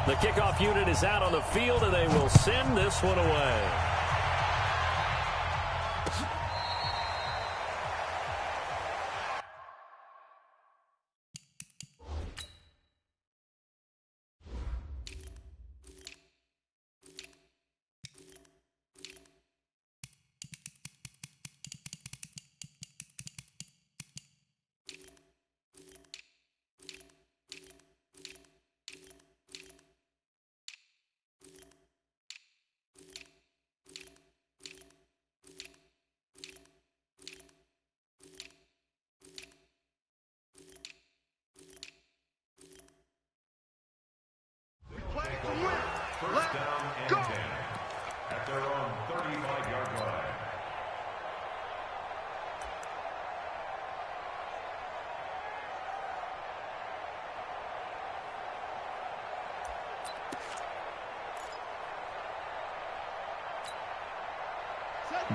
The kickoff unit is out on the field, and they will send this one away. First down and 10 at their own 35-yard line.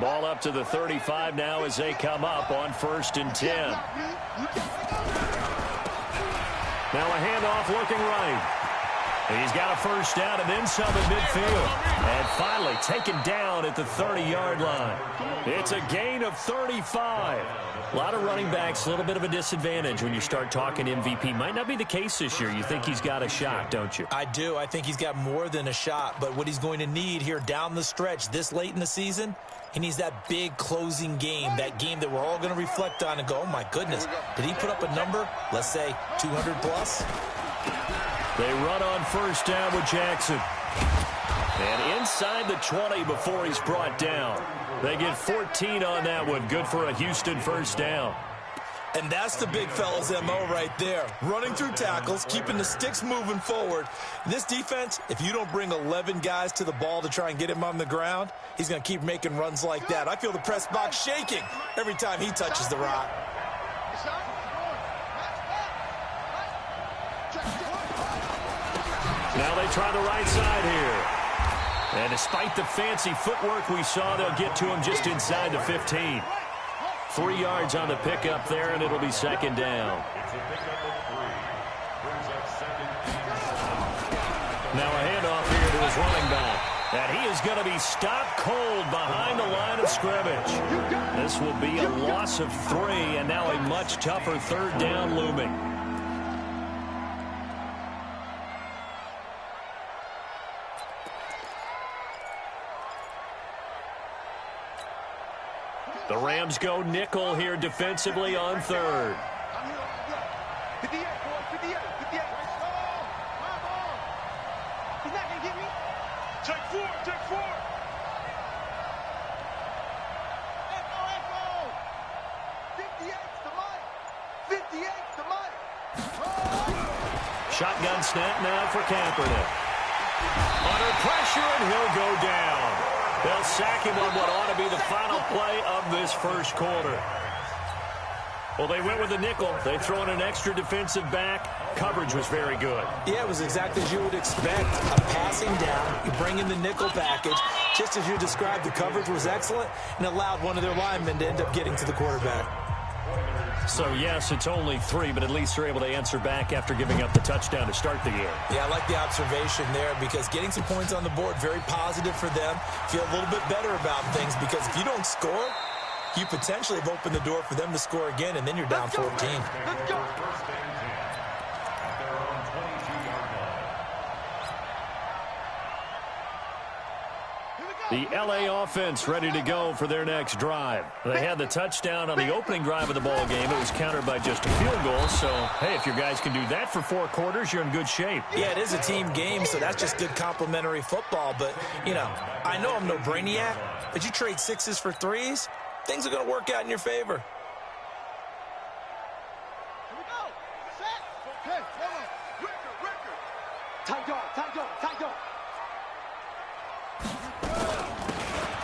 Ball up to the 35 now as they come up on 1st and 10. Now a handoff looking right. He's got a first down and then some at midfield. And finally taken down at the 30-yard line. It's a gain of 35. A lot of running backs, a little bit of a disadvantage when you start talking MVP. Might not be the case this year. You think he's got a shot, don't you? I do. I think he's got more than a shot. But what he's going to need here down the stretch this late in the season, he needs that big closing game, that game that we're all going to reflect on and go, oh, my goodness, did he put up a number, let's say 200 plus? They run on first down with Jackson. And inside the 20 before he's brought down. They get 14 on that one. Good for a Houston first down. And that's the big fella's MO right there. Running through tackles, keeping the sticks moving forward. This defense, if you don't bring 11 guys to the ball to try and get him on the ground, he's going to keep making runs like that. I feel the press box shaking every time he touches the rock. Now they try the right side here. And despite the fancy footwork we saw, they'll get to him just inside the 15. 3 yards on the pickup there, and it'll be second down. Now a handoff here to his running back. And he is going to be stopped cold behind the line of scrimmage. This will be a loss of 3, and now a much tougher third down looming. The Rams go nickel here defensively on third. Shotgun snap now for Kaepernick. Under pressure, and he'll go down. They'll sack him on what ought to be the final play of this first quarter. Well, they went with the nickel. They throw in an extra defensive back. Coverage was very good. Yeah, it was exactly as you would expect. A passing down. You bring in the nickel package. Just as you described, the coverage was excellent and allowed one of their linemen to end up getting to the quarterback. So, yes, it's only 3, but at least they're able to answer back after giving up the touchdown to start the year. Yeah, I like the observation there because getting some points on the board, very positive for them. Feel a little bit better about things because if you don't score, you potentially have opened the door for them to score again, and then you're down 14. Let's go. First and 10 at their own 22-yard line. The L.A. offense ready to go for their next drive. They had the touchdown on the opening drive of the ball game. It was countered by just a field goal. So, hey, if your guys can do that for 4 quarters, you're in good shape. Yeah, it is a team game, so that's just good complementary football. But, you know, I know I'm no brainiac, but you trade 6s for 3s, things are going to work out in your favor. Here we go. Set. Okay, hold on. Record. Tight dog.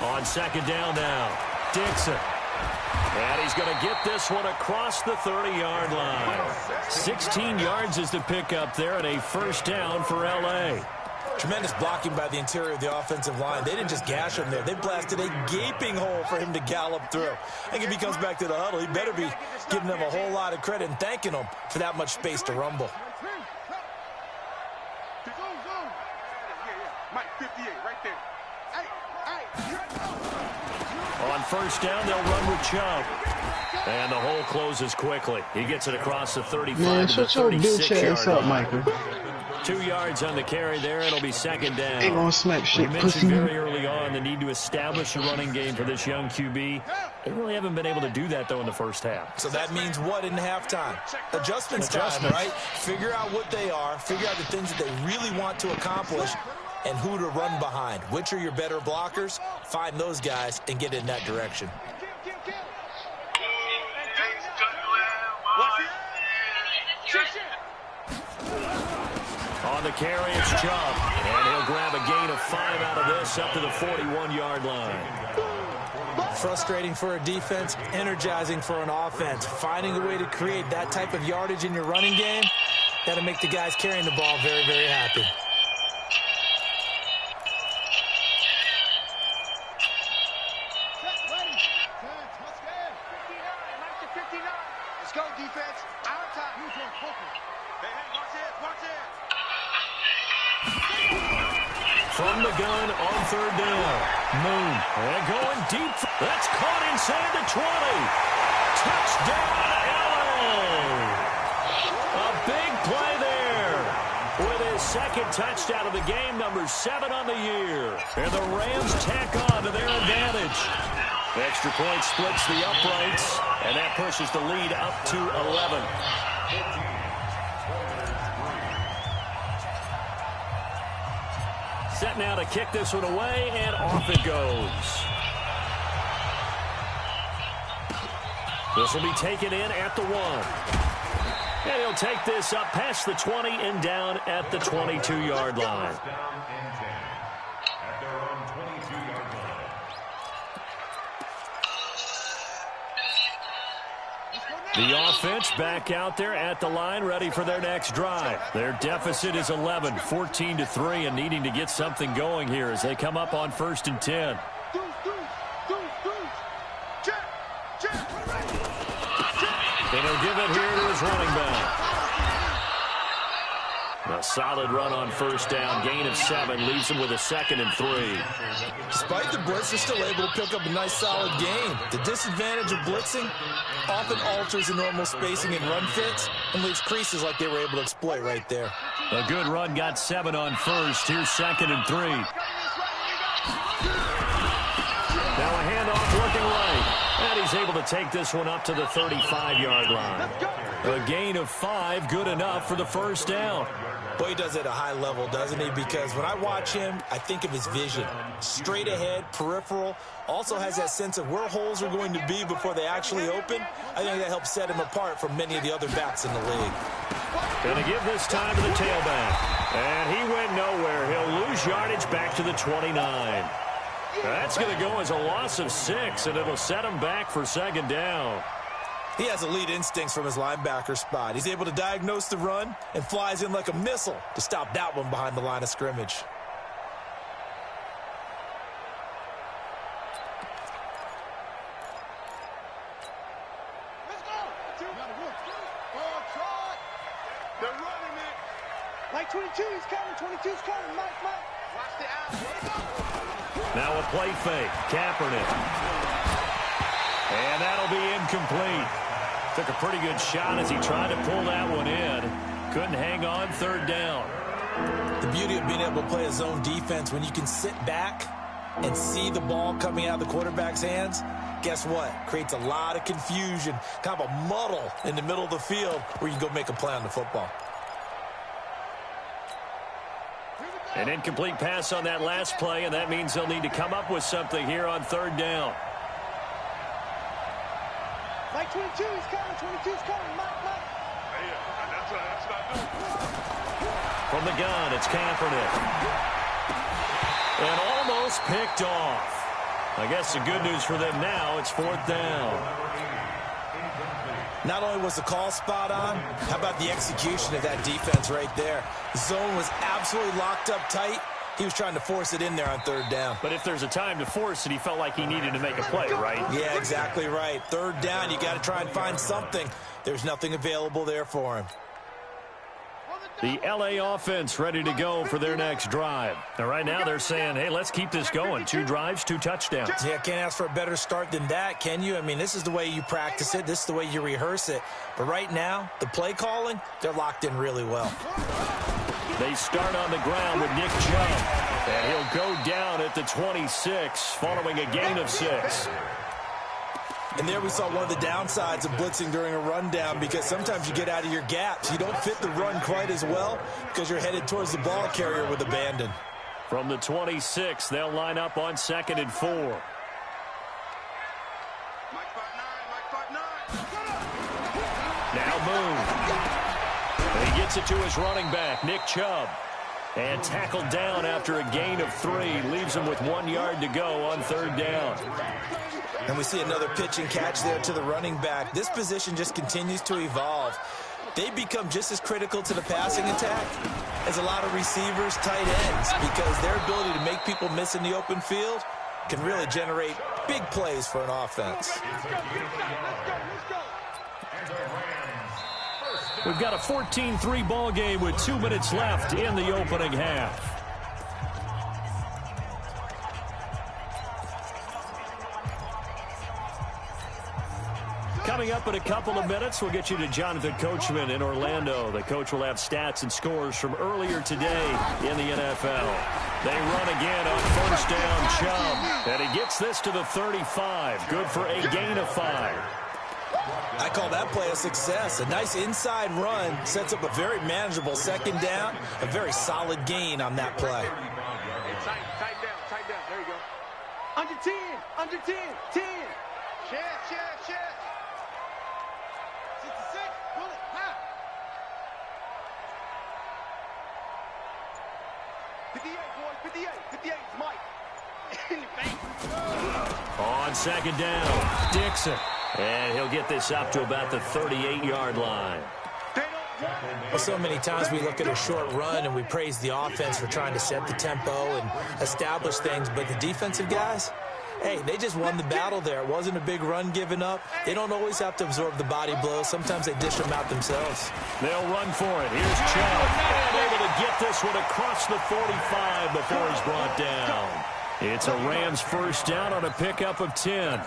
On second down now, Dixon. And he's going to get this one across the 30-yard line. 16 yards is the pickup there, and a first down for L.A. Tremendous blocking by the interior of the offensive line. They didn't just gash him there. They blasted a gaping hole for him to gallop through. I think if he comes back to the huddle, he better be giving them a whole lot of credit and thanking them for that much space to rumble. Mike 58, right there. Hey, On first down, they'll run with Chubb. And the hole closes quickly. He gets it across the 35 Man, to the shut your bitch 36-yard ass up, line. Michael. 2 yards on the carry there. It'll be second down. Ain't gonna smack We shit, mentioned pussy. very early on the need to establish a running game for this young QB. They really haven't been able to do that, though, in the first half. So that means what in halftime? Adjustments time, right? Figure out what they are, figure out the things that they really want to accomplish, and who to run behind. Which are your better blockers? Find those guys and get in that direction. On the carry, it's Chubb. And he'll grab a gain of 5 out of this up to the 41-yard line. Frustrating for a defense, energizing for an offense. Finding a way to create that type of yardage in your running game, got to make the guys carrying the ball very, very happy. let's go, defense. Our time. Hey, watch it, watch it. From the gun on third down. Moon. And going deep. That's caught inside the 20. Touchdown, LA. A big play there. With his second touchdown of the game, number 7 on the year. And the Rams tack on to their advantage. Extra point splits the uprights, and that pushes the lead up to 11. Set now to kick this one away, and off it goes. This will be taken in at the 1. And he'll take this up past the 20 and down at the 22-yard line. The offense back out there at the line, ready for their next drive. Their deficit is 11, 14-3, and needing to get something going here as they come up on 1st and 10. And he'll give it here to his running back. A solid run on first down. Gain of 7 leaves him with a 2nd and 3. Despite the blitz, they're still able to pick up a nice solid gain. The disadvantage of blitzing often alters the normal spacing and run fits and leaves creases like they were able to exploit right there. A good run, got 7 on first. Here's 2nd and 3. Now a handoff looking right. And he's able to take this one up to the 35-yard line. A gain of 5, good enough for the first down. Boy, he does it at a high level, doesn't he? Because when I watch him, I think of his vision. Straight ahead, peripheral. Also has that sense of where holes are going to be before they actually open. I think that helps set him apart from many of the other backs in the league. Going to give this time to the tailback. And he went nowhere. He'll lose yardage back to the 29. That's going to go as a loss of 6, and it'll set him back for 2nd down. He has elite instincts from his linebacker spot. He's able to diagnose the run and flies in like a missile to stop that one behind the line of scrimmage. Let's go. They're running it. Like 22, he's coming. 22's coming. Mike. Watch the out. Now a play fake. Kaepernick. And that'll be incomplete. Took a pretty good shot as he tried to pull that one in. Couldn't hang on, 3rd down. The beauty of being able to play a zone defense when you can sit back and see the ball coming out of the quarterback's hands, guess what? Creates a lot of confusion, kind of a muddle in the middle of the field where you can go make a play on the football. An incomplete pass on that last play, and that means they'll need to come up with something here on 3rd down. Like 22, he's coming. 22's coming. Mike. That's not good. From the gun, it's Kaepernick. And almost picked off. I guess the good news for them now, it's 4th down. Not only was the call spot on, how about the execution of that defense right there? The zone was absolutely locked up tight. He was trying to force it in there on 3rd down. But if there's a time to force it, he felt like he needed to make a play, right? Yeah, exactly right. 3rd down, you got to try and find something. There's nothing available there for him. The LA offense ready to go for their next drive. And right now they're saying, hey, let's keep this going. 2 drives, 2 touchdowns. Yeah, can't ask for a better start than that, can you? I mean, this is the way you practice it. This is the way you rehearse it. But right now, the play calling, they're locked in really well. They start on the ground with Nick Chubb. And he'll go down at the 26 following a gain of 6. And there we saw one of the downsides of blitzing during a rundown, because sometimes you get out of your gaps. You don't fit the run quite as well because you're headed towards the ball carrier with abandon. From the 26, they'll line up on 2nd and 4. Now Moon. And he gets it to his running back, Nick Chubb. And tackled down after a gain of 3. Leaves him with 1 yard to go on 3rd down. And we see another pitch and catch there to the running back. This position just continues to evolve. They become just as critical to the passing attack as a lot of receivers, tight ends, because their ability to make people miss in the open field can really generate big plays for an offense. We've got a 14-3 ball game with 2 minutes left in the opening half. Coming up in a couple of minutes, we'll get you to Jonathan Coachman in Orlando. The coach will have stats and scores from earlier today in the NFL. They run again on 1st down, Chubb. And he gets this to the 35. Good for a gain of 5. I call that play a success. A nice inside run sets up a very manageable 2nd down. A very solid gain on that play. Tight down. There you go. Under 10. 10. Chest. 66. Pull it. High. 58, boys. 58 is Mike. In the face. On 2nd down, Dixon. And he'll get this up to about the 38-yard line. Well, so many times we look at a short run and we praise the offense for trying to set the tempo and establish things, but the defensive guys, hey, they just won the battle there. It wasn't a big run given up. They don't always have to absorb the body blows. Sometimes they dish them out themselves. They'll run for it. Here's Chubb. And able to get this one across the 45 before he's brought down. It's a Rams 1st down on a pickup of 10.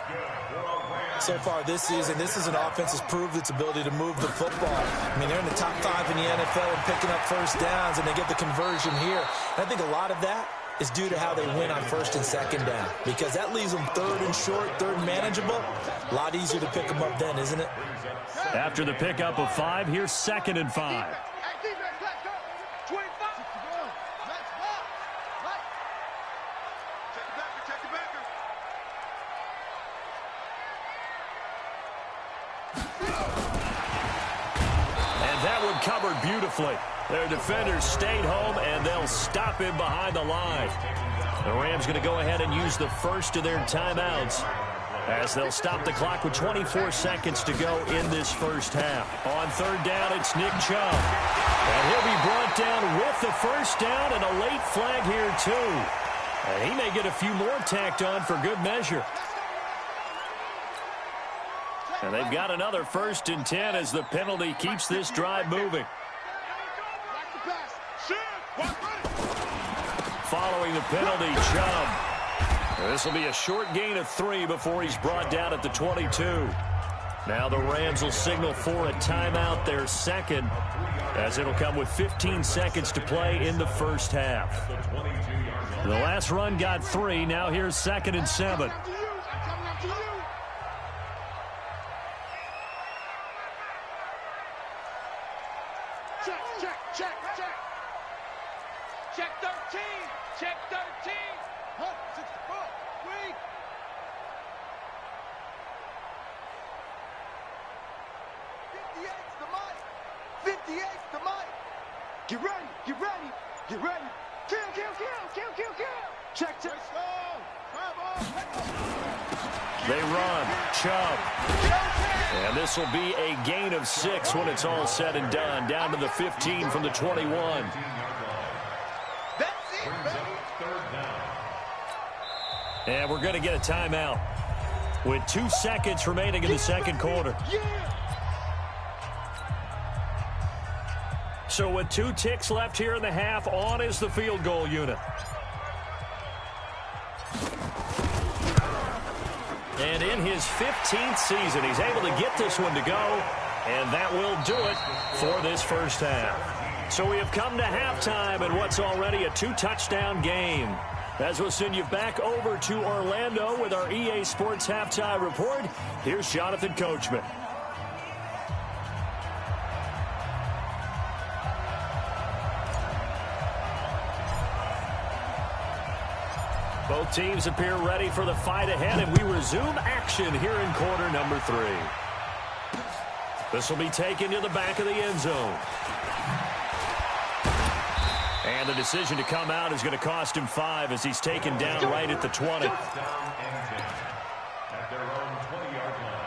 So far this season, this is an offense that's proved its ability to move the football. I mean, they're in the top 5 in the NFL and picking up 1st downs, and they get the conversion here. And I think a lot of that is due to how they win on 1st and 2nd down, because that leaves them 3rd and short, 3rd and manageable. A lot easier to pick them up then, isn't it? After the pickup of 5, here's 2nd and 5. Covered beautifully. Their defenders stayed home, and they'll stop him behind the line. The Rams going to go ahead and use the first of their timeouts as they'll stop the clock with 24 seconds to go in this 1st half. On 3rd down, it's Nick Chubb. And he'll be brought down with the 1st down and a late flag here, too. And he may get a few more tacked on for good measure. And they've got another 1st and 10 as the penalty keeps this drive moving. Following the penalty, Chubb. This will be a short gain of 3 before he's brought down at the 22. Now the Rams will signal for a timeout, their 2nd, as it'll come with 15 seconds to play in the 1st half. The last run got 3. Now here's 2nd and 7. Check 13. Check 13. Hunt, 64. Wait. 58's the mic. 58's the mic. Get ready. Get ready. Get ready. Kill, kill, kill, kill, kill, kill. Check, check. They run. Chubb. And this will be a gain of 6 when it's all said and done. Down to the 15 from the 21. And we're going to get a timeout with 2 seconds remaining in the 2nd quarter. So with 2 ticks left here in the half, on is the field goal unit. And in his 15th season, he's able to get this one to go, and that will do it for this first half. So we have come to halftime in what's already a 2-touchdown game. As we'll send you back over to Orlando with our EA Sports Halftime Report, here's Jonathan Coachman. Both teams appear ready for the fight ahead, and we resume action here in quarter number 3. This will be taken to the back of the end zone. And the decision to come out is going to cost him 5 as he's taken down right at the 20. At their own 20-yard line.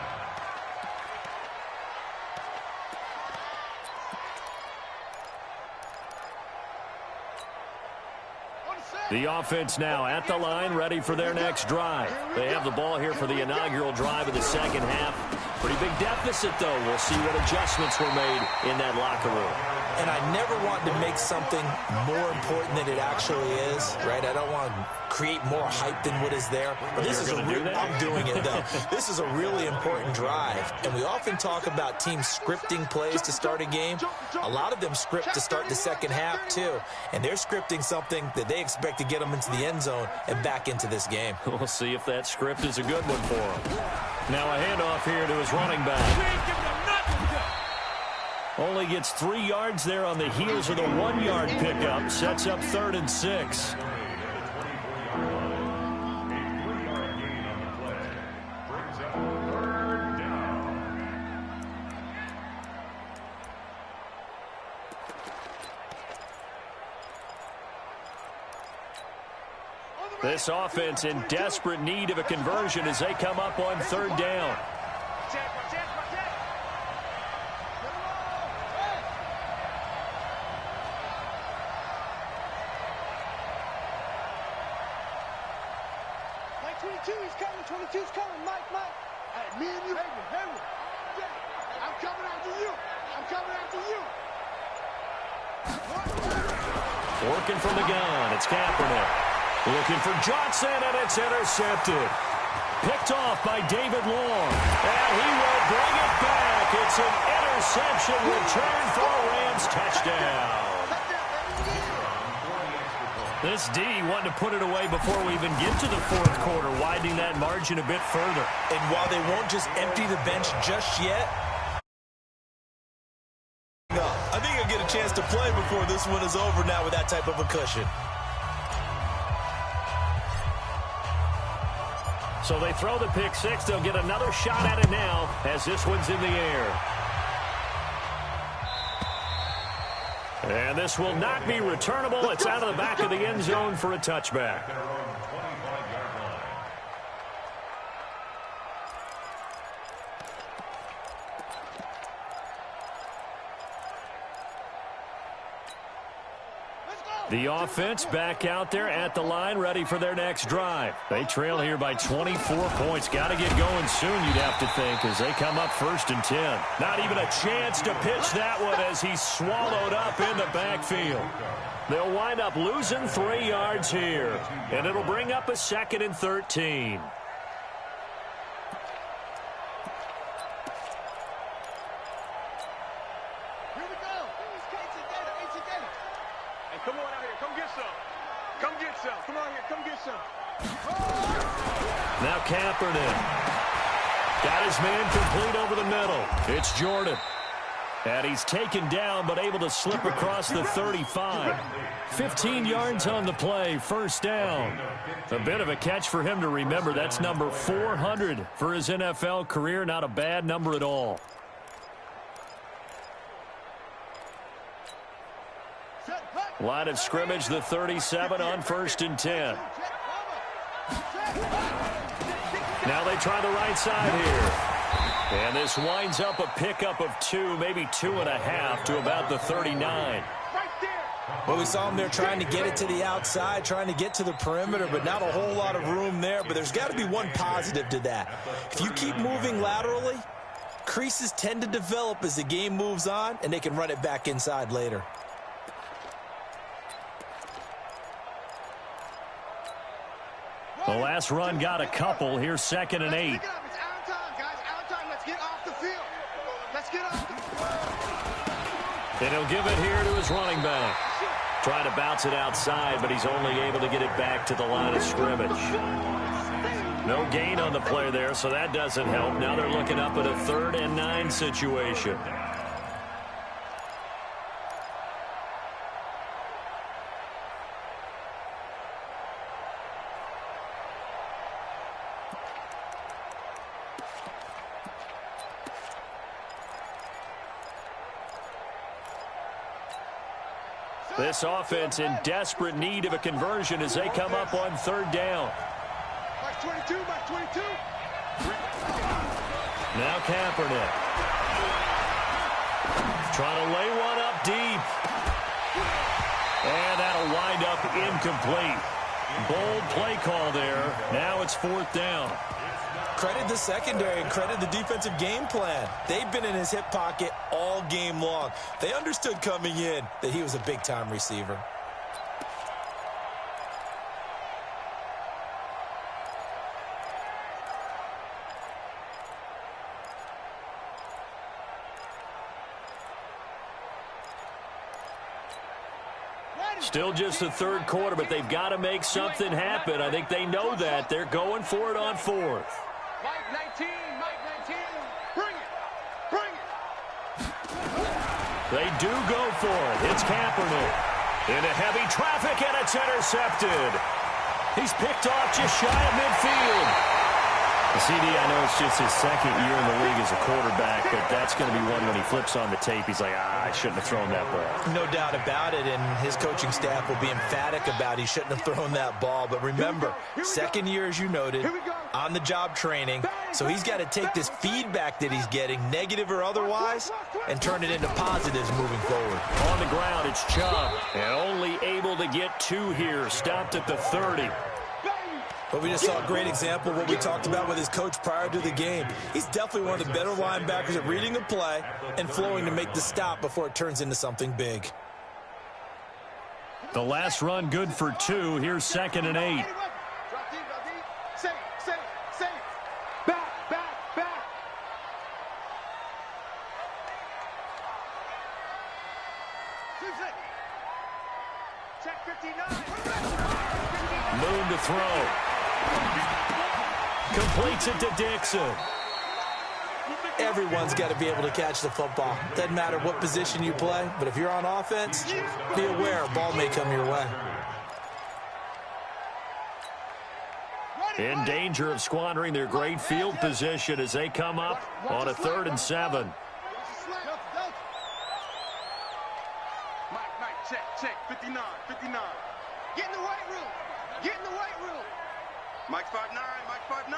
The offense now at the line, ready for their next drive. They have the ball here for the inaugural drive of the second half. Pretty big deficit, though. We'll see what adjustments were made in that locker room. And I never want to make something more important than it actually is, right? I don't want to create more hype than what is there. But this is I'm doing it, though. This is a really important drive. And we often talk about teams scripting plays to start a game. A lot of them script to start the second half, too. And they're scripting something that they expect to get them into the end zone and back into this game. We'll see if that script is a good one for them. Now a handoff here to his running back. Only gets 3 yards there on the heels of the 1-yard pickup. Sets up 3rd and 6. This offense in desperate need of a conversion as they come up on 3rd down. Working from the gun, it's Kaepernick. Looking for Johnson, and it's intercepted. Picked off by David Long. And he will bring it back. It's an interception return for a Rams touchdown. This D wanting to put it away before we even get to the 4th quarter, widening that margin a bit further. And while they won't just empty the bench just yet, I think he'll get a chance to play before this one is over now with that type of a cushion. So they throw the pick 6. They'll get another shot at it now as this one's in the air. And this will not be returnable. It's out of the back of the end zone for a touchback. The offense back out there at the line, ready for their next drive. They trail here by 24 points. Got to get going soon, you'd have to think, as they come up 1st and 10. Not even a chance to pitch that one as he's swallowed up in the backfield. They'll wind up losing 3 yards here, and it'll bring up a 2nd and 13. Now Kaepernick. Got his man complete over the middle. It's Jordan. And he's taken down but able to slip across the 35. 15 yards on the play, 1st down. A bit of a catch for him to remember. That's number 400 for his NFL career. Not a bad number at all. Line of scrimmage, the 37 on 1st and 10. Now they try the right side here. And this winds up a pickup of 2, maybe 2.5 to about the 39. Well, we saw him there trying to get it to the outside, trying to get to the perimeter, but not a whole lot of room there. But there's got to be one positive to that. If you keep moving laterally, Creases tend to develop as the game moves on, and they can run it back inside later. The last run got a couple. Here's 2nd and 8. It's out of time, guys. Out of time. Let's get off the field. Let's get off the field. And he'll give it here to his running back. Trying to bounce it outside, but he's only able to get it back to the line of scrimmage. No gain on the play there, so that doesn't help. Now they're looking up at a 3rd and 9 situation. This offense in desperate need of a conversion as they come up on 3rd down. Mark 22, Mark 22. Now Kaepernick. Trying to lay one up deep. And that'll wind up incomplete. Bold play call there. Now it's 4th down. Credit the secondary and credit the defensive game plan. They've been in his hip pocket all game long. They understood coming in that he was a big-time receiver. Still just the 3rd quarter, but they've got to make something happen. I think they know that. They're going for it on 4th. Mike 19, Mike 19. Bring it. Bring it. They do go for it. It's Kaepernick. Into heavy traffic, and it's intercepted. He's picked off just shy of midfield. CD, I know it's just his 2nd year in the league as a quarterback, but that's going to be one when he flips on the tape. He's like, I shouldn't have thrown that ball. No doubt about it, and his coaching staff will be emphatic about he shouldn't have thrown that ball. But remember, 2nd year, as you noted, on-the-job training, so he's got to take this feedback that he's getting, negative or otherwise, and turn it into positives moving forward. On the ground, it's Chubb, and only able to get 2 here, stopped at the 30. But we just saw a great example of what we talked about with his coach prior to the game. He's definitely one of the better linebackers at reading the play and flowing to make the stop before it turns into something big. The last run good for 2. Here's 2nd and 8. Drop deep, drop deep. Safe. Back. Check 59. Moon to throw. Completes it to Dixon. Everyone's got to be able to catch the football. Doesn't matter what position you play, but if you're on offense, be aware a ball may come your way. In danger of squandering their great field position as they come up on a 3rd and 7. Mike, check. 59. Get in the weight room. Mike's 5'9", Mike's 5'9".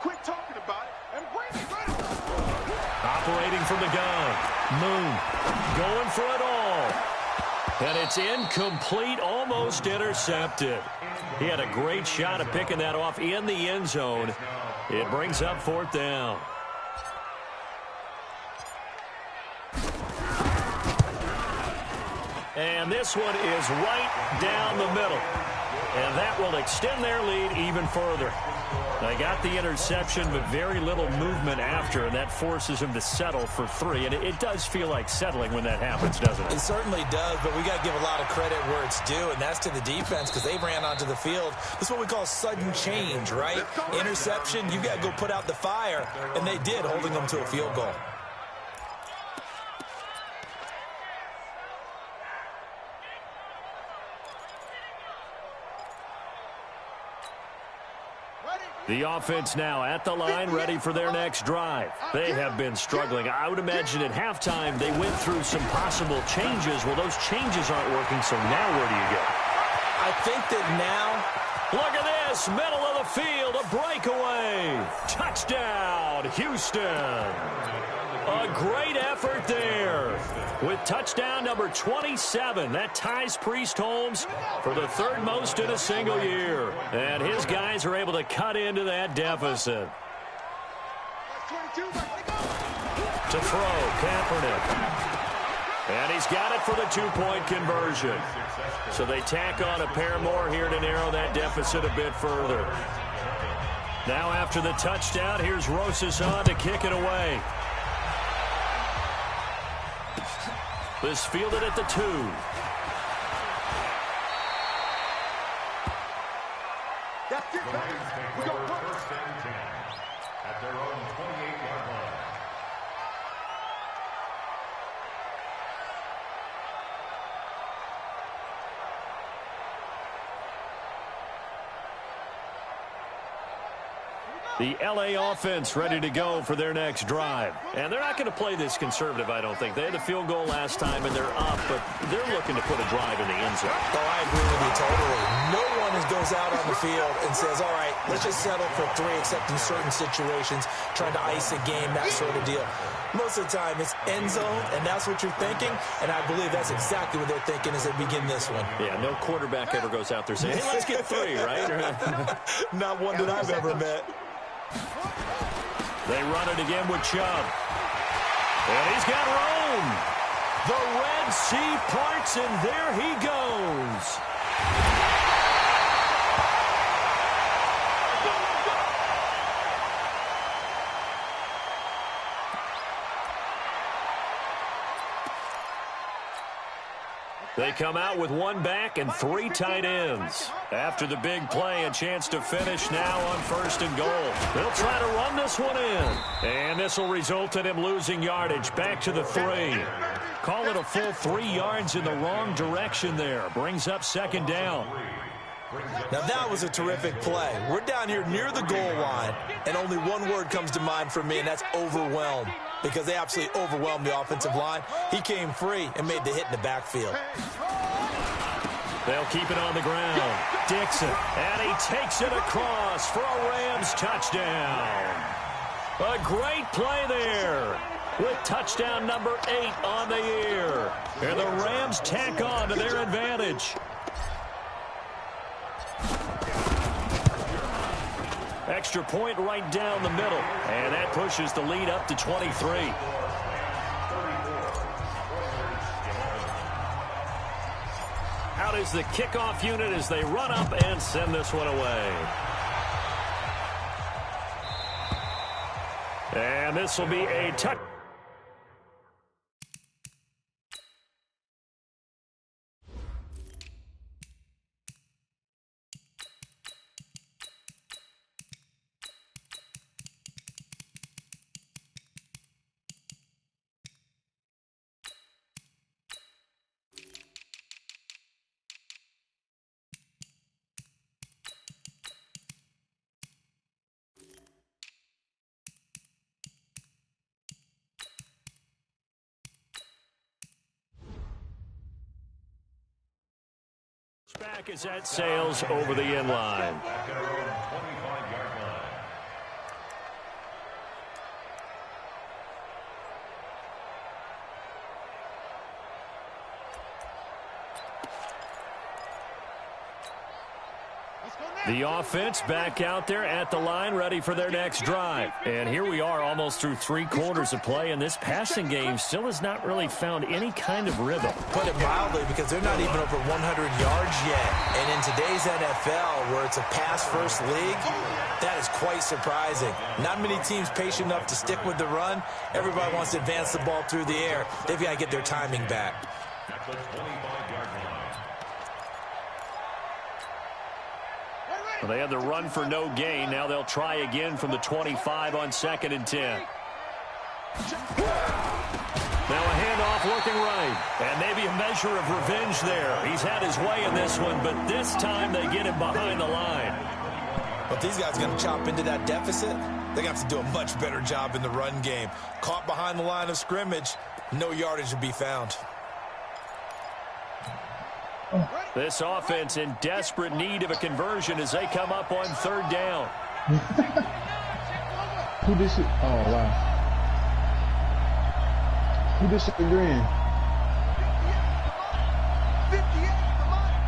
Quit talking about it and bring it. Operating from the gun. Moon going for it all. And it's incomplete, almost intercepted. He had a great shot at picking that off in the end zone. It brings up 4th down. And this one is right down the middle. And that will extend their lead even further. They got the interception, but very little movement after, and that forces them to settle for 3. And it does feel like settling when that happens, doesn't it? It certainly does, but we got to give a lot of credit where it's due, and that's to the defense because they ran onto the field. That's what we call sudden change, right? Interception, you got to go put out the fire, and they did, holding them to a field goal. The offense now at the line, ready for their next drive. They have been struggling. I would imagine at halftime they went through some possible changes. Well, those changes aren't working, so now where do you go? I think that now... Look at this, middle of the field, a breakaway. Touchdown, Houston. A great effort there. With touchdown number 27, that ties Priest Holmes for the 3rd most in a single year. And his guys are able to cut into that deficit. 22, To throw, Kaepernick. And he's got it for the two-point conversion. So they tack on a pair more here to narrow that deficit a bit further. Now after the touchdown, here's Rosas on to kick it away. This fielded at the 2. That's it, baby. We go First and 10 at their own 28-yard line. The L.A. offense ready to go for their next drive. And they're not going to play this conservative, I don't think. They had the field goal last time, and they're up, but they're looking to put a drive in the end zone. Oh, I agree with you totally. No one goes out on the field and says, all right, let's just settle for 3, except in certain situations, trying to ice a game, that sort of deal. Most of the time, it's end zone, and that's what you're thinking, and I believe that's exactly what they're thinking as they begin this one. Yeah, no quarterback ever goes out there saying, hey, let's get 3, right? Not one that I've ever met. They run it again with Chubb. And he's got room. The Red Sea parts, and there he goes. They come out with 1 back and 3 tight ends. After the big play, a chance to finish now on 1st and goal. They'll try to run this one in. And this will result in him losing yardage back to the 3. Call it a full 3 yards in the wrong direction there. Brings up 2nd down. Now, that was a terrific play. We're down here near the goal line, and only one word comes to mind for me, and that's overwhelmed, because they absolutely overwhelmed the offensive line. He came free and made the hit in the backfield. They'll keep it on the ground. Dixon, and he takes it across for a Rams touchdown. A great play there with touchdown number 8 on the year. And the Rams tack on to their advantage. Extra point right down the middle. And that pushes the lead up to 23. Out is the kickoff unit as they run up and send this one away. And this will be a touch. Back is at Sales over the end line. At their own 25-yard line. The offense back out there at the line, ready for their next drive. And here we are almost through 3 quarters of play, and this passing game still has not really found any kind of rhythm. Put it mildly, because they're not even over 100 yards yet. And in today's NFL, where it's a pass-first league, that is quite surprising. Not many teams patient enough to stick with the run. Everybody wants to advance the ball through the air. They've got to get their timing back. At the 25-yard line. Well, they had the run for no gain. Now they'll try again from the 25 on 2nd and 10. Now a handoff looking right. And maybe a measure of revenge there. He's had his way in this one, but this time they get him behind the line. But these guys are going to chop into that deficit. They're going to have to do a much better job in the run game. Caught behind the line of scrimmage, no yardage to be found. This offense in desperate need of a conversion as they come up on 3rd down. Who this is? Oh, wow. Who this is agreeing? 58 is the money.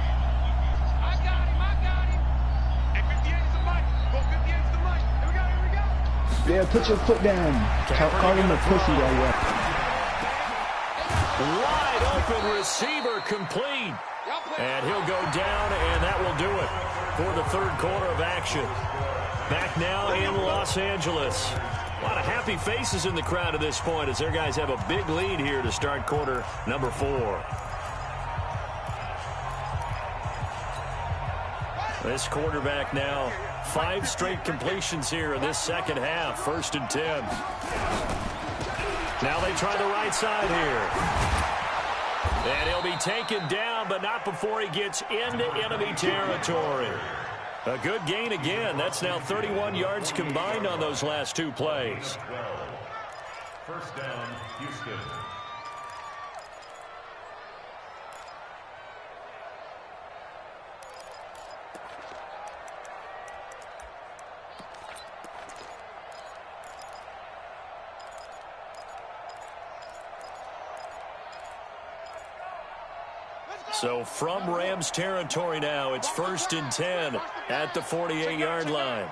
I got him. Hey, 58 is the money. Go, 58 is the money. Here we go. Yeah, put your foot down. Call him a pussy that way. Wide open receiver complete. And he'll go down, and that will do it for the third quarter of action. Back now in Los Angeles. A lot of happy faces in the crowd at this point as their guys have a big lead here to start quarter number 4. This quarterback now 5 straight completions here in this second half. 1st and 10. Now they try the right side here. And he'll be taken down, but not before he gets into enemy territory. A good gain again. That's now 31 yards combined on those last 2 plays. 1st down, Houston. So from Rams territory now, it's 1st and 10 at the 48-yard line.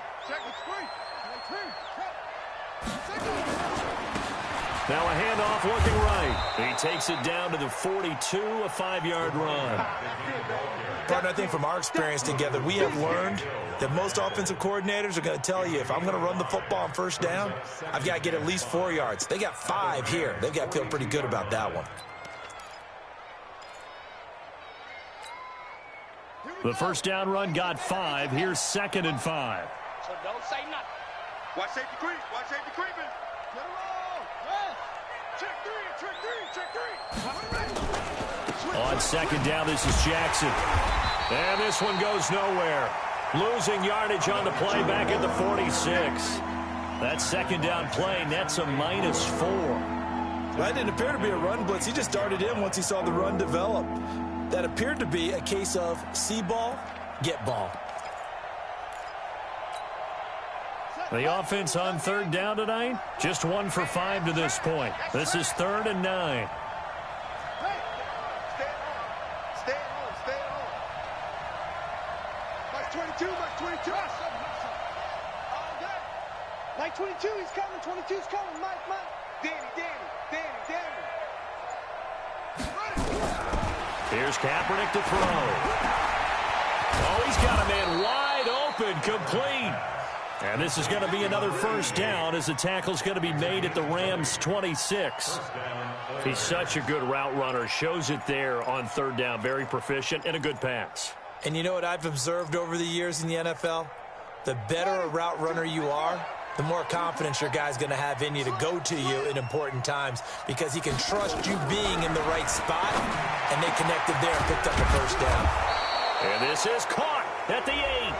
Now a handoff looking right. He takes it down to the 42, a 5-yard run. Partner, I think from our experience together, we have learned that most offensive coordinators are going to tell you, if I'm going to run the football on 1st down, I've got to get at least 4 yards. They got 5 here. They've got to feel pretty good about that one. The 1st down run got 5. Here's 2nd and 5. So don't say nothing. Watch safety creep. Watch safety creeping. Get him on. Check 3. On 2nd down, this is Jackson. And this one goes nowhere. Losing yardage on the play back at the 46. That 2nd down play nets a -4. That didn't appear to be a run blitz. He just darted in once he saw the run develop. That appeared to be a case of see ball, get ball. The offense on 3rd down tonight, just 1 for 5 to this point. This is 3rd and 9. Stay at home. Stay at home. Mike 22. Mike 22. Mike 22. He's coming. 22's coming. Mike. Danny. Here's Kaepernick to throw. Oh, he's got a man wide open, complete. And this is going to be another 1st down as the tackle's going to be made at the Rams' 26. He's such a good route runner. Shows it there on 3rd down. Very proficient and a good pass. And you know what I've observed over the years in the NFL? The better a route runner you are, the more confidence your guy's going to have in you to go to you in important times because he can trust you being in the right spot, and they connected there and picked up the 1st down. And this is caught at the 8.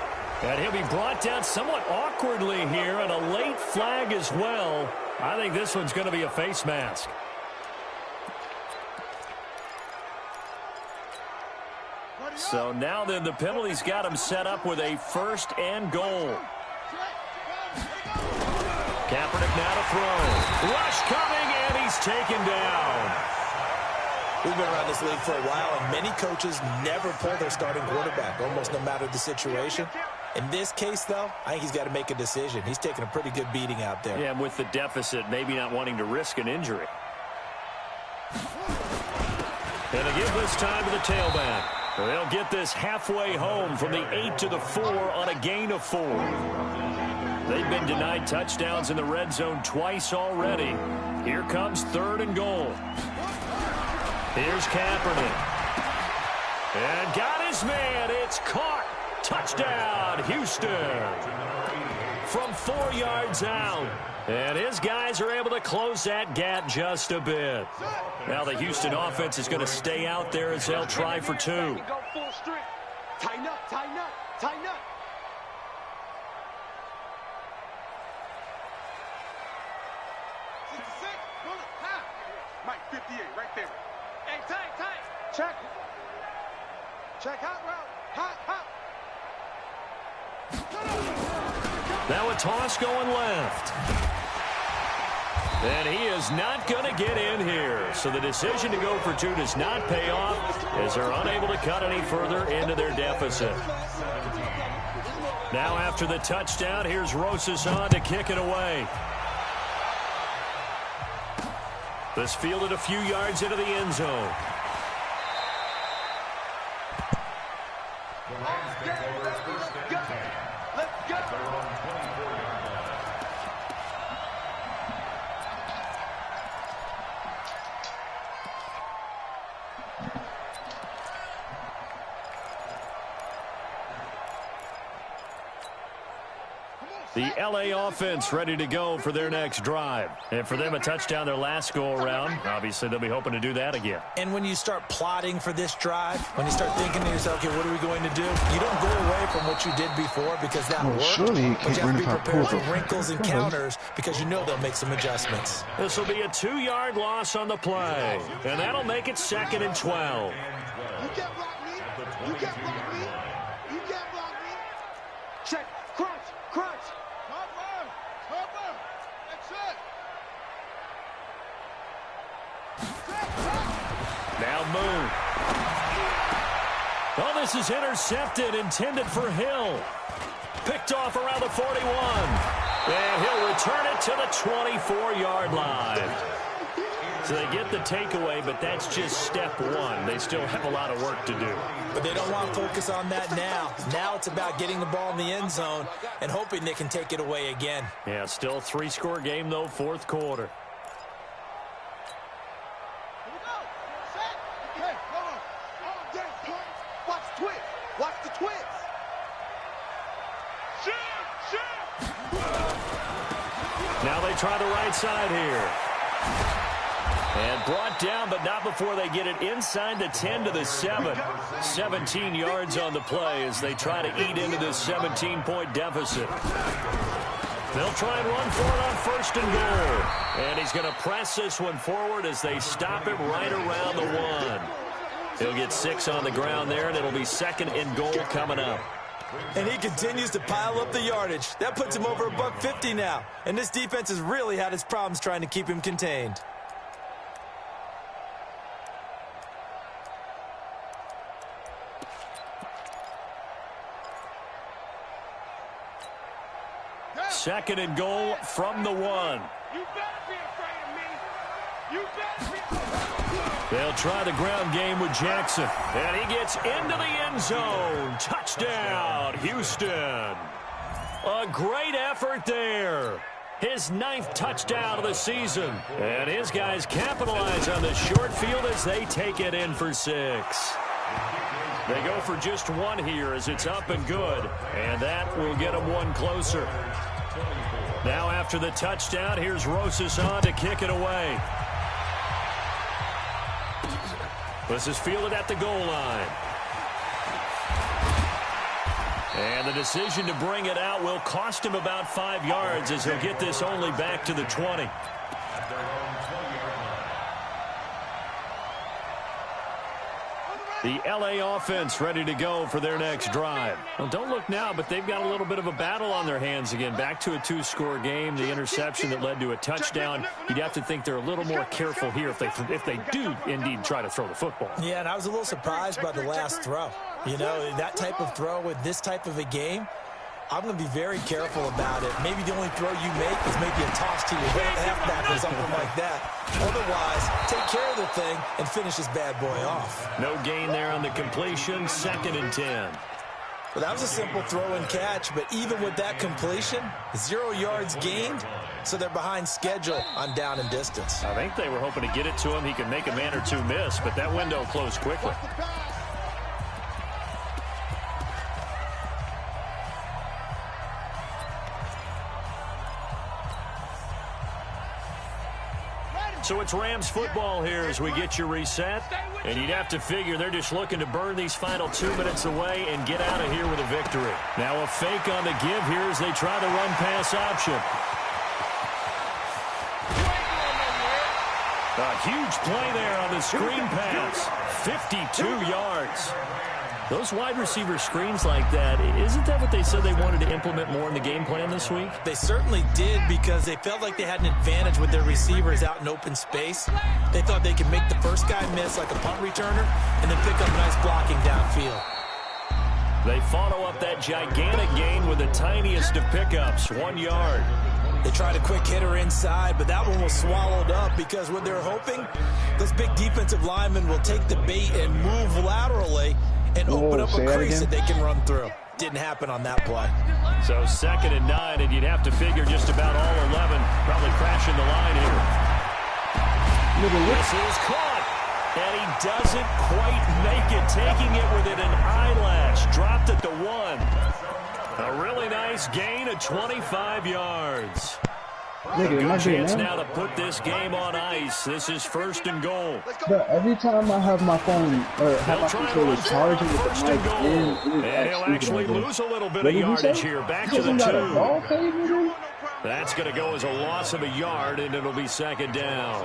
And he'll be brought down somewhat awkwardly here, and a late flag as well. I think this one's going to be a face mask. So now then the penalty's got him set up with a 1st and goal. Kaepernick now to throw. Rush coming, and he's taken down. We've been around this league for a while, and many coaches never pull their starting quarterback, almost no matter the situation. In this case, though, I think he's got to make a decision. He's taking a pretty good beating out there. Yeah, and with the deficit, maybe not wanting to risk an injury. And they give this time to the tailback. They'll get this halfway home from the 8 to the 4 on a gain of 4. They've been denied touchdowns in the red zone twice already. Here comes 3rd and goal. Here's Kaepernick. And got his man. It's caught. Touchdown, Houston. From 4 yards out. And his guys are able to close that gap just a bit. Now the Houston offense is going to stay out there as they'll try for 2. Go full strength. Tighten up. 66. Mike 58 right there. Hey, tight. Check hot route. Hot. Now a toss going left. And he is not going to get in here. So the decision to go for 2 does not pay off as they're unable to cut any further into their deficit. Now after the touchdown, here's Rosas on to kick it away. This fielded a few yards into the end zone. The Rams take over first and 10. Let's go. They're on 24-yard line. The L.A. offense ready to go for their next drive. And for them, a touchdown their last go-around. Obviously, they'll be hoping to do that again. And when you start plotting for this drive, when you start thinking to yourself, okay, what are we going to do? You don't go away from what you did before because that worked. Surely he But you can't have to be run if I prepared for pull it. wrinkles and counters because you know they'll make some adjustments. This will be a 2-yard loss on the play. And that'll make it 2nd and 12. You can't block me. You can't block me. You can't block me. Check. Crunch. Crunch. Cover. Cover. That's it. Now Moon. Oh, this is intercepted, intended for Hill. Picked off around the 41. And he'll return it to the 24-yard line. So they get the takeaway, but that's just step one. They still have a lot of work to do. But they don't want to focus on that now. Now it's about getting the ball in the end zone and hoping they can take it away again. Yeah, still a 3-score game, though, 4th quarter. Here we go. Set. Hey, hold on. All day, point. Watch the twist. Watch the twist. Shoot. Now they try the right side here. And brought down, but not before they get it inside the 10 to the 7. 17 yards on the play as they try to eat into this 17-point deficit. They'll try and run for it on 1st and goal. And he's going to press this one forward as they stop it right around the 1. He'll get 6 on the ground there, and it'll be 2nd and goal coming up. And he continues to pile up the yardage. That puts him over $150 now. And this defense has really had its problems trying to keep him contained. Second and goal from the 1. You better be afraid of me. You better be afraid. They'll try the ground game with Jackson. And he gets into the end zone. Touchdown, Houston. A great effort there. His 9th touchdown of the season. And his guys capitalize on the short field as they take it in for 6. They go for just 1 here as it's up and good. And that will get them 1 closer. Now after the touchdown, here's Rosas on to kick it away. This is fielded at the goal line. And the decision to bring it out will cost him about 5 yards as he'll get this only back to the 20. The L.A. offense ready to go for their next drive. Well, don't look now, but they've got a little bit of a battle on their hands again. Back to a 2-score game, the interception that led to a touchdown. You'd have to think they're a little more careful here if they do indeed try to throw the football. Yeah, and I was a little surprised by the last throw. You know, that type of throw with this type of a game, I'm going to be very careful about it. Maybe the only throw you make is maybe a toss to your halfback or something like that. Otherwise, take care of the thing and finish this bad boy off. No gain there on the completion, 2nd and 10. Well, that was a simple throw and catch, but even with that completion, 0 yards gained, so they're behind schedule on down and distance. I think they were hoping to get it to him. He could make a man or two miss, but that window closed quickly. So it's Rams football here as we get you reset. And you'd have to figure they're just looking to burn these final 2 minutes away and get out of here with a victory. Now a fake on the give here as they try the run-pass option. A huge play there on the screen pass. 52 yards. Those wide receiver screens like that, isn't that what they said they wanted to implement more in the game plan this week? They certainly did because they felt like they had an advantage with their receivers out in open space. They thought they could make the first guy miss like a punt returner and then pick up nice blocking downfield. They follow up that gigantic gain with the tiniest of pickups, 1 yard. They tried a quick hitter inside, but that one was swallowed up because what they're hoping, those big defensive linemen will take the bait and move laterally and open up a crease that they can run through. Didn't happen on that play. So 2nd and 9, and you'd have to figure just about all 11 probably crashing the line here. This is caught, and he doesn't quite make it, taking it within an eyelash. Dropped at the 1. A really nice gain of 25 yards. A good chance now to put this game on ice. This is 1st and goal. But every time I have my phone or have my controller charging with the mic, and he'll actually lose a little bit of yardage here. Back to the 2. That's going to go as a loss of a yard, and it'll be 2nd down.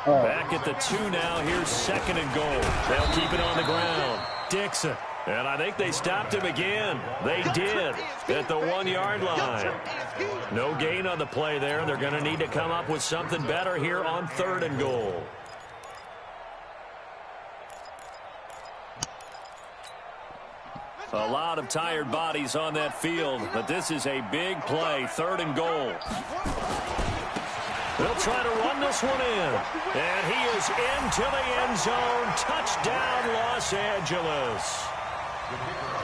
Back at the 2 now. Here's 2nd and goal. They'll keep it on the ground. Dixon. And I think they stopped him again. They did at the 1 yard line. No gain on the play there. They're going to need to come up with something better here on 3rd and goal. A lot of tired bodies on that field, but this is a big play. 3rd and goal. They'll try to run this one in. And he is into the end zone. Touchdown, Los Angeles.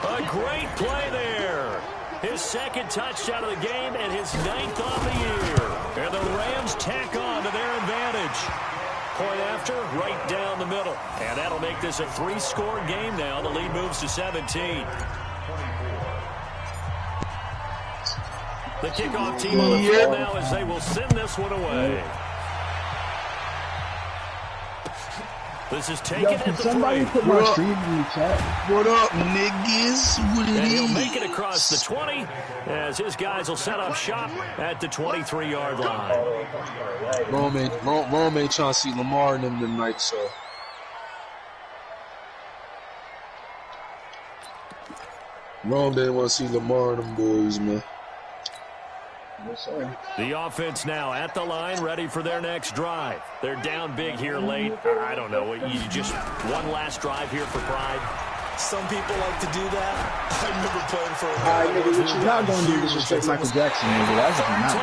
A great play there. His 2nd touchdown of the game and his 9th on the year. And the Rams tack on to their advantage. Point after, right down the middle. And that'll make this a 3-score game now. The lead moves to 17. The kickoff team on the field now as they will send this one away. This is taken at the 3. Somebody put my stream in the chat. What up, niggas? What it and is? he'll make it across the 20 as his guys will set up shop at the 23-yard line. Rome ain't trying to see Lamar and them tonight, so. Rome didn't want to see Lamar and them boys, man. The offense now at the line, ready for their next drive. They're down big here late. I don't know. You just one last drive here for pride. Some people like to do that. I remember playing for a while. Nigga, what you're not going to do is disrespect Michael Jackson, nigga. That's what you're not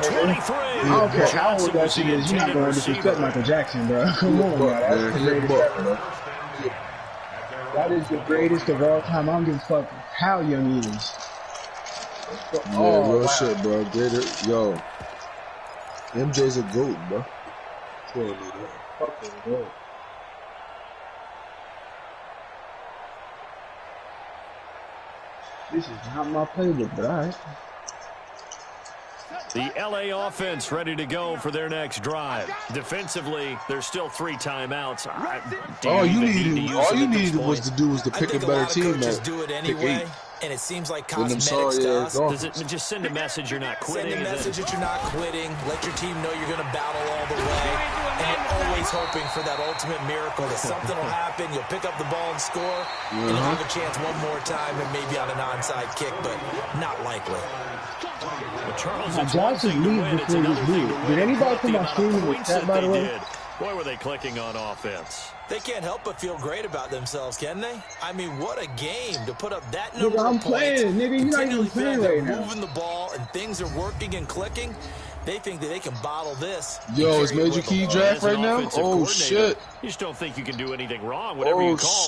doing. I don't care how old that shit is. You're not going to disrespect Michael Jackson, bro. Come on, bro. That's the greatest ever, bro. That is the greatest of all time. I don't give a fuck how young he is. Yeah, real shit, bro. Yo, MJ's a GOAT, bro. Fucking GOAT. This is not my playbook, but all right. The LA offense ready to go for their next drive. Defensively, there's still 3 timeouts. All you needed was to pick a better team. Do it anyway. And it seems like cosmetics to us. Does it just send a message you're not quitting? Send a message that you're not quitting. Let your team know you're going to battle all the way. And you're always hoping for that ultimate miracle that something will happen. You'll pick up the ball and score. And you'll have a chance one more time and maybe on an onside kick, but not likely. Well, Charles, it's one thing to win. It's another thing to win. Did anybody put my stream in the chat, by the way? Boy, were they clicking on offense. They can't help but feel great about themselves, can they? I mean, what a game to put up that number I'm of points. Playing. Nigga, you're not even playing right now. Moving the ball and things are working and clicking. They think that they can bottle this. Yo, is Major Key draft right now? Oh, shit. You just don't think you can do anything wrong, whatever you call.